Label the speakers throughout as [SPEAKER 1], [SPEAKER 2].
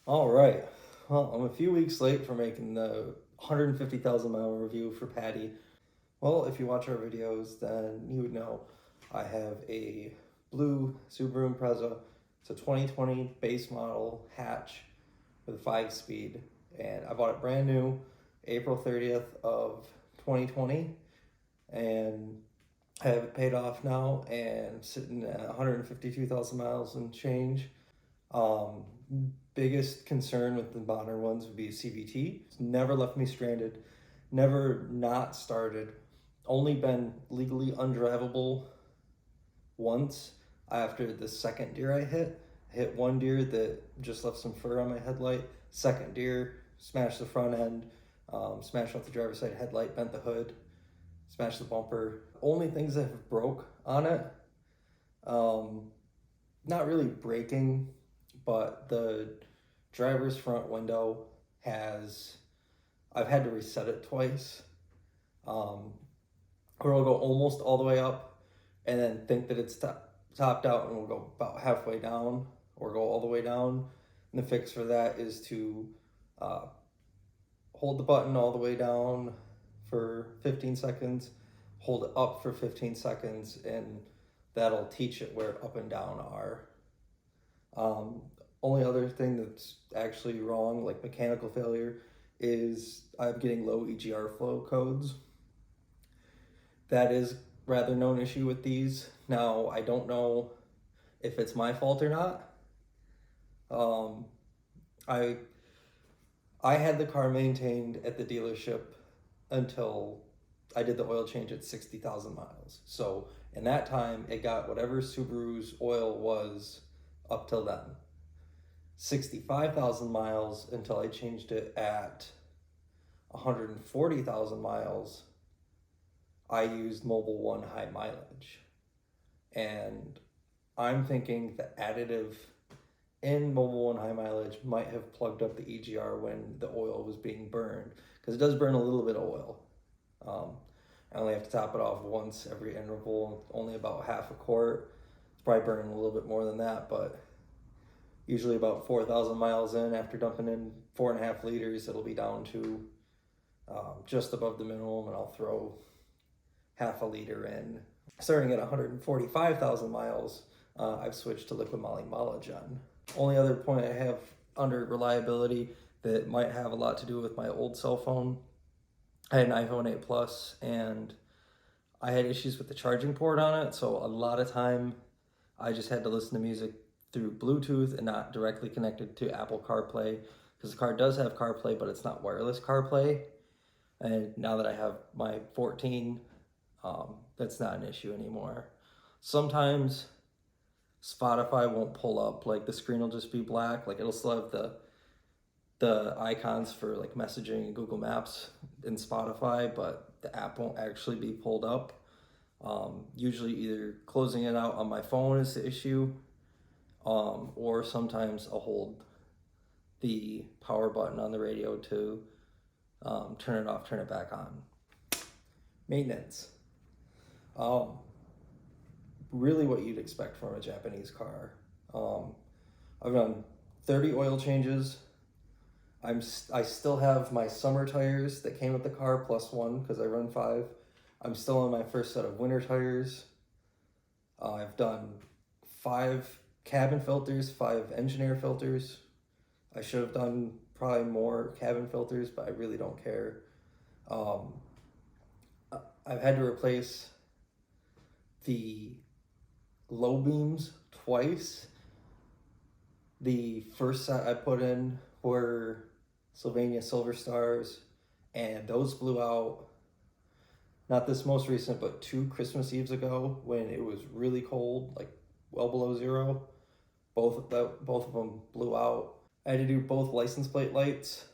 [SPEAKER 1] All right. Well, I'm a few weeks late for making the 150,000 mile review for Patty. Well, if you watch our videos, then you would know I have a blue Subaru Impreza. It's a 2020 base model hatch with a 5-speed, and I bought it brand new April 30th of 2020, and I have it paid off now and sitting at 152,000 miles and change. Um, Biggest concern with the modern ones would be CVT. It's never left me stranded, never not started, only been legally undrivable once after the second deer I hit. I hit one deer that just left some fur on my headlight. Second deer, smashed the front end, smashed off the driver's side headlight, bent the hood, smashed the bumper. Only things that have broke on it, um, not really breaking, but the driver's front window has, I've had to reset it twice, um, or it'll go almost all the way up and then think that it's topped out and will go about halfway down or go all the way down. And the fix for that is to uh, hold the button all the way down for 15 seconds, hold it up for 15 seconds, and that'll teach it where up and down are. Only other thing that's actually wrong, like mechanical failure, is I'm getting low EGR flow codes. That is rather known issue with these. Now, I don't know if it's my fault or not. Um, I I had the car maintained at the dealership until I did the oil change at 60,000 miles. So in that time, it got whatever Subaru's oil was up till then. 65,000 miles until I changed it at 140,000 miles. I used Mobil 1 high mileage. And I'm thinking the additive in Mobil 1 high mileage might have plugged up the EGR when the oil was being burned, because it does burn a little bit of oil. I only have to top it off once every interval, only about half a quart. It's probably burning a little bit more than that, but usually about 4,000 miles in, after dumping in 4.5 liters, it'll be down to just above the minimum, and I'll throw half a liter in. Starting at 145,000 miles, I've switched to liquid moly Mologen. Only other point I have under reliability that might have a lot to do with my old cell phone. I had an iPhone 8 Plus, and I had issues with the charging port on it, so a lot of time I just had to listen to music through Bluetooth and not directly connected to Apple CarPlay, because the car does have CarPlay, but it's not wireless CarPlay. And now that I have my 14, that's not an issue anymore. Sometimes Spotify won't pull up, like the screen will just be black, like it'll still have the icons for like messaging and Google Maps in Spotify, but the app won't actually be pulled up. Usually either closing it out on my phone is the issue, or sometimes I'll hold the power button on the radio to turn it off, turn it back on. Maintenance. Really what you'd expect from a Japanese car. I've done 30 oil changes. I still have my summer tires that came with the car plus one because I run 5. I'm still on my first set of winter tires. I've done 5 cabin filters, 5 engine air filters. I should have done probably more cabin filters, but I really don't care. I've had to replace the low beams twice. The first set I put in were Sylvania Silver Stars, and those blew out, not this most recent, but 2 Christmas Eves ago when it was really cold, like well below 0. Both of them blew out. I had to do both license plate lights.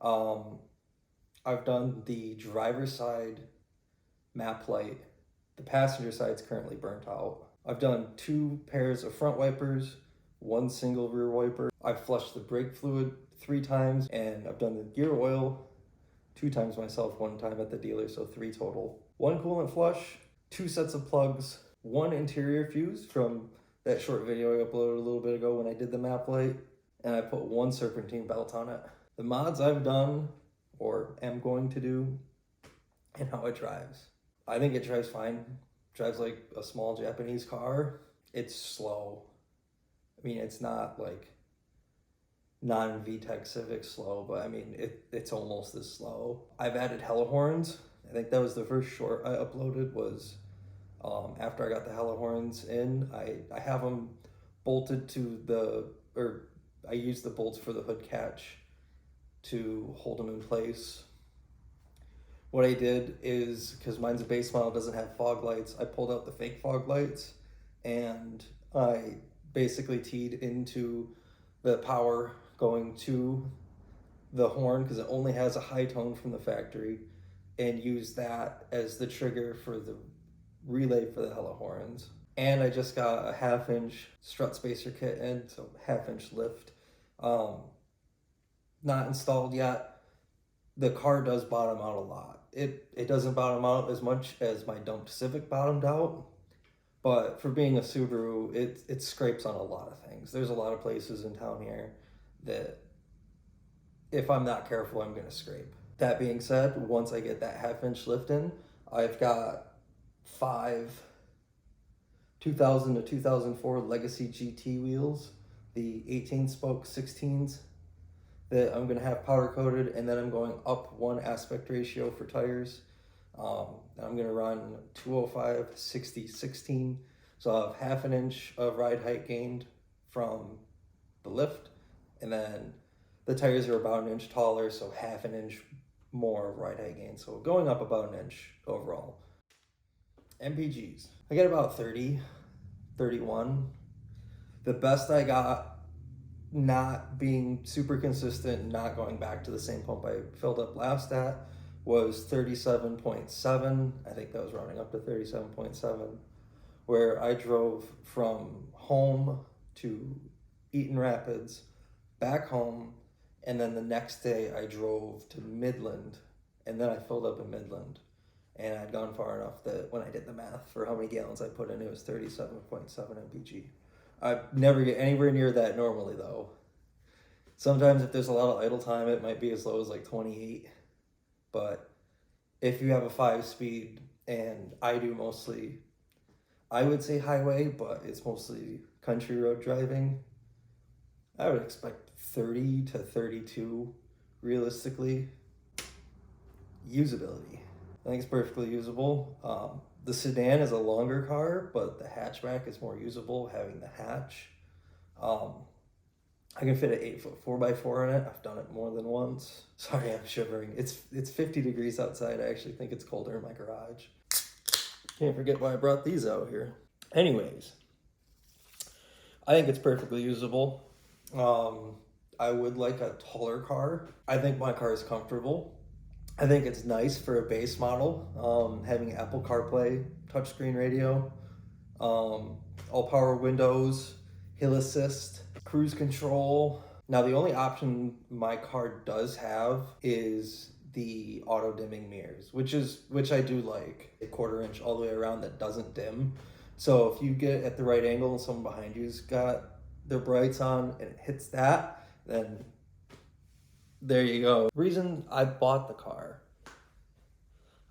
[SPEAKER 1] I've done the driver's side map light. The passenger side's currently burnt out. I've done 2 pairs of front wipers, 1 single rear wiper. I've flushed the brake fluid 3 times, and I've done the gear oil 2 times myself, 1 time at the dealer, so 3 total. 1 coolant flush, 2 sets of plugs, 1 interior fuse from that short video I uploaded a little bit ago when I did the map light, and I put one serpentine belt on it. The mods I've done or am going to do and how it drives. I think it drives fine. Drives like a small Japanese car. It's slow. I mean, it's not like non-VTEC Civic slow, but I mean, it's almost as slow. I've added hella horns. I think that was the first short I uploaded was after I got the hella horns in. I have them bolted to I use the bolts for the hood catch to hold them in place. What I did is, because mine's a base model, doesn't have fog lights, I pulled out the fake fog lights and I basically teed into the power going to the horn, because it only has a high tone from the factory, and used that as the trigger for the relay for the hella horns. And I just got a 1/2 inch strut spacer kit in, so 1/2 inch lift. Not installed yet. The car does bottom out a lot. It doesn't bottom out as much as my dumped Civic bottomed out, but for being a Subaru, it scrapes on a lot of things. There's a lot of places in town here that if I'm not careful, I'm gonna scrape. That being said, once I get that 1/2 inch lift in, I've got 5 2000 to 2004 Legacy GT wheels, the 18 spoke 16s that I'm gonna have powder coated, and then I'm going up 1 aspect ratio for tires. I'm gonna run 205 60 16, so I'll have 1/2 inch of ride height gained from the lift, and then the tires are about 1 inch taller, so 1/2 inch more ride height gain, so going up about 1 inch overall. MPGs, I get about 30, 31. The best I got, not being super consistent, not going back to the same pump I filled up last at, was 37.7. I think that was rounding up to 37.7, where I drove from home to Eaton Rapids, back home, and then the next day I drove to Midland, and then I filled up in Midland. And I'd gone far enough that when I did the math for how many gallons I put in, it was 37.7 mpg. I never get anywhere near that normally, though. Sometimes if there's a lot of idle time, it might be as low as like 28. But if you have a 5-speed, and I do mostly, I would say highway, but it's mostly country road driving, I would expect 30 to 32 realistically. Usability, I think it's perfectly usable. The sedan is a longer car, but the hatchback is more usable, having the hatch. I can fit an 8-foot 4x4 in it. I've done it more than once. Sorry, I'm shivering. It's 50 degrees outside. I actually think it's colder in my garage. Can't forget why I brought these out here. Anyways, I think it's perfectly usable. I would like a taller car. I think my car is comfortable. I think it's nice for a base model, having Apple CarPlay, touchscreen radio, all power windows, hill assist, cruise control. Now the only option my car does have is the auto dimming mirrors, which I do like. A 1/4 inch all the way around that doesn't dim. So if you get at the right angle and someone behind you's got their brights on and it hits that, then there you go. Reason I bought the car.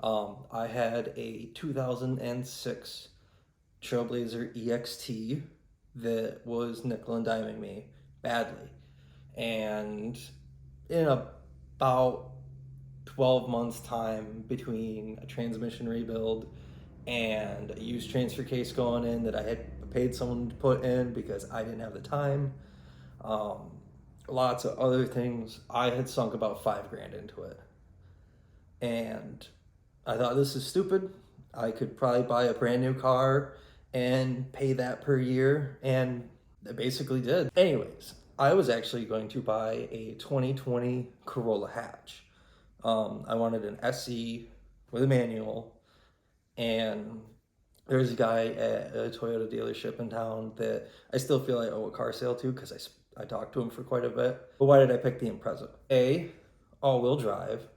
[SPEAKER 1] I had a 2006 Trailblazer EXT that was nickel and diming me badly. And in about 12 months time between a transmission rebuild and a used transfer case going in that I had paid someone to put in because I didn't have the time, lots of other things, I had sunk about $5,000 into it. And I thought, this is stupid. I could probably buy a brand new car and pay that per year, and I basically did. Anyways, I was actually going to buy a 2020 Corolla hatch. I wanted an SE with a manual, and there's a guy at a Toyota dealership in town that I still feel I owe a car sale to because I talked to him for quite a bit. But why did I pick the Impreza? A, all-wheel drive.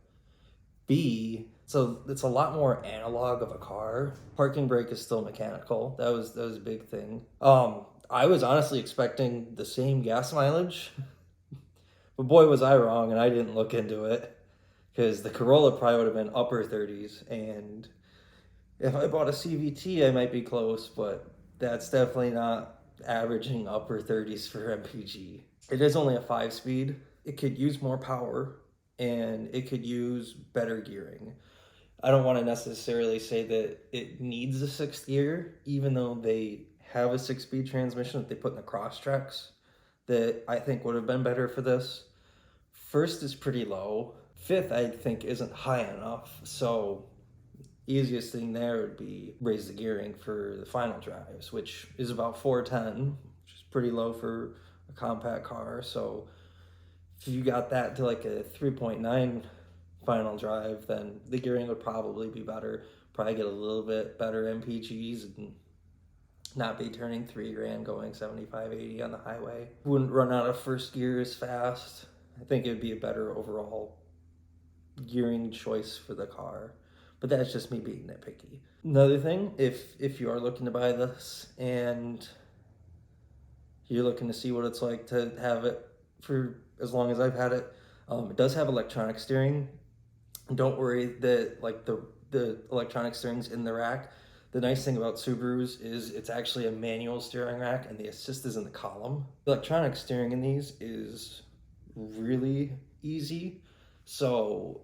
[SPEAKER 1] B, so it's a lot more analog of a car. Parking brake is still mechanical. That was a big thing. I was honestly expecting the same gas mileage But boy, was I wrong, and I didn't look into it, because the Corolla probably would have been upper 30s, and if I bought a CVT, I might be close, but that's definitely not averaging upper 30s for MPG. It is only a 5-speed. It could use more power, and it could use better gearing. I don't want to necessarily say that it needs a 6th gear, even though they have a 6-speed transmission that they put in the Crosstreks that I think would have been better for this. First is pretty low. Fifth, I think, isn't high enough. So easiest thing there would be raise the gearing for the final drives, which is about 410, which is pretty low for a compact car. So if you got that to like a 3.9 final drive, then the gearing would probably be better. Probably get a little bit better MPGs and not be turning $3,000 going 75, 80 on the highway. Wouldn't run out of first gear as fast. I think it'd be a better overall gearing choice for the car. But that's just me being nitpicky. Another thing, if you are looking to buy this and you're looking to see what it's like to have it for as long as I've had it, it does have electronic steering. Don't worry that like the electronic steering's in the rack. The nice thing about Subarus is it's actually a manual steering rack and the assist is in the column. The electronic steering in these is really easy, so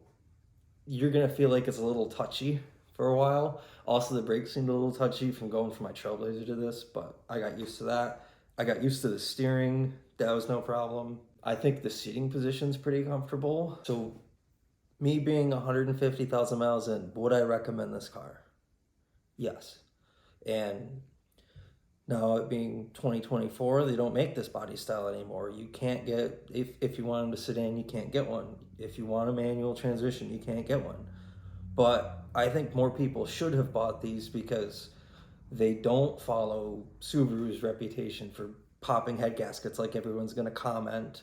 [SPEAKER 1] you're gonna feel like it's a little touchy for a while. Also, the brakes seemed a little touchy from going from my Trailblazer to this, but I got used to that. I got used to the steering. That was no problem. I think the seating position's pretty comfortable. So me being 150,000 miles in, would I recommend this car? Yes. And now it being 2024, they don't make this body style anymore. You can't get, if you want them to sedan, you can't get one. If you want a manual transmission, you can't get one. But I think more people should have bought these because they don't follow Subaru's reputation for popping head gaskets like everyone's going to comment.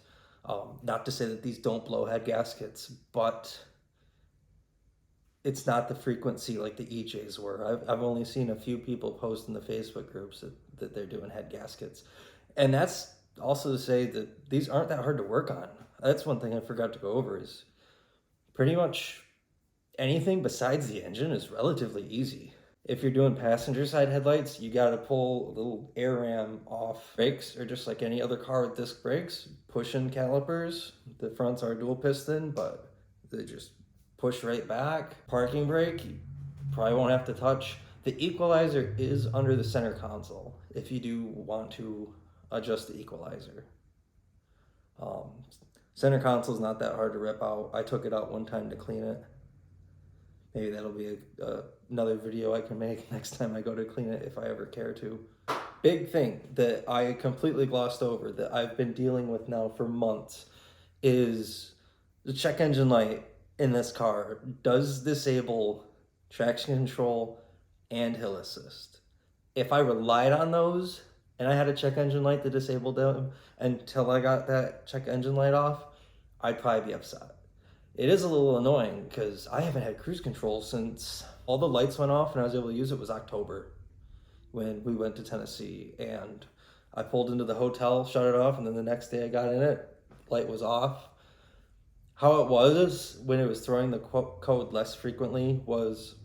[SPEAKER 1] Not to say that these don't blow head gaskets, but it's not the frequency like the EJs were. I've only seen a few people post in the Facebook groups that they're doing head gaskets. And that's also to say that these aren't that hard to work on. That's one thing I forgot to go over is pretty much anything besides the engine is relatively easy. If you're doing passenger side headlights, you got to pull a little air ram off. Brakes are just like any other car with disc brakes. Pushing calipers. The fronts are dual piston, but they just push right back. Parking brake, you probably won't have to touch. The equalizer is under the center console if you do want to adjust the equalizer. Center console is not that hard to rip out. I took it out one time to clean it. Maybe that'll be another video I can make next time I go to clean it if I ever care to. Big thing that I completely glossed over that I've been dealing with now for months is the check engine light in this car does disable traction control and hill assist. If I relied on those and I had a check engine light that disabled them until I got that check engine light off, I'd probably be upset. It is a little annoying because I haven't had cruise control since all the lights went off and I was able to use it was October when we went to Tennessee, and I pulled into the hotel, shut it off, and then the next day I got in it, light was off. How it was when it was throwing the code less frequently was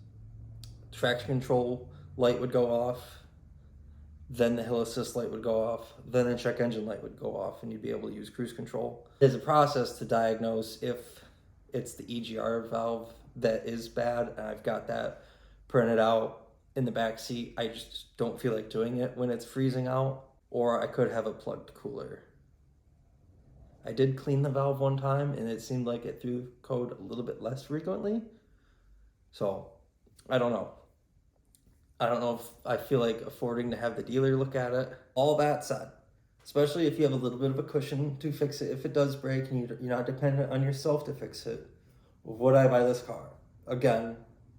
[SPEAKER 1] traction control light would go off, then the hill assist light would go off, then the check engine light would go off, and you'd be able to use cruise control. There's a process to diagnose if it's the EGR valve that is bad, and I've got that printed out in the back seat. I just don't feel like doing it when it's freezing out, or I could have a plugged cooler. I did clean the valve one time and it seemed like it threw code a little bit less frequently. So I don't know. I don't know if I feel like affording to have the dealer look at it. All that said, especially if you have a little bit of a cushion to fix it if it does break and you're not dependent on yourself to fix it, would I buy this car? Again,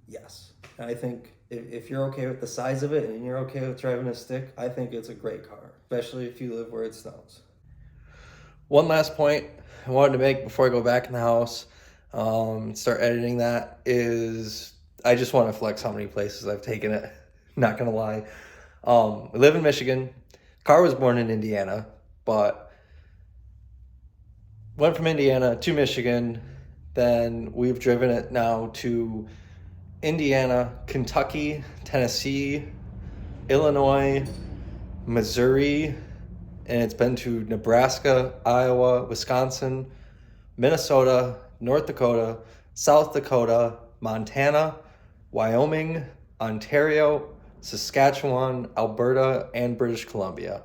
[SPEAKER 1] yes. And I think if you're okay with the size of it and you're okay with driving a stick, I think it's a great car, especially if you live where it snows. One last point I wanted to make before I go back in the house, start editing that, is I just want to flex how many places I've taken it. Not gonna lie. We live in Michigan. Car was born in Indiana, but went from Indiana to Michigan. Then we've driven it now to Indiana, Kentucky, Tennessee, Illinois, Missouri, and it's been to Nebraska, Iowa, Wisconsin, Minnesota, North Dakota, South Dakota, Montana, Wyoming, Ontario, Saskatchewan, Alberta, and British Columbia.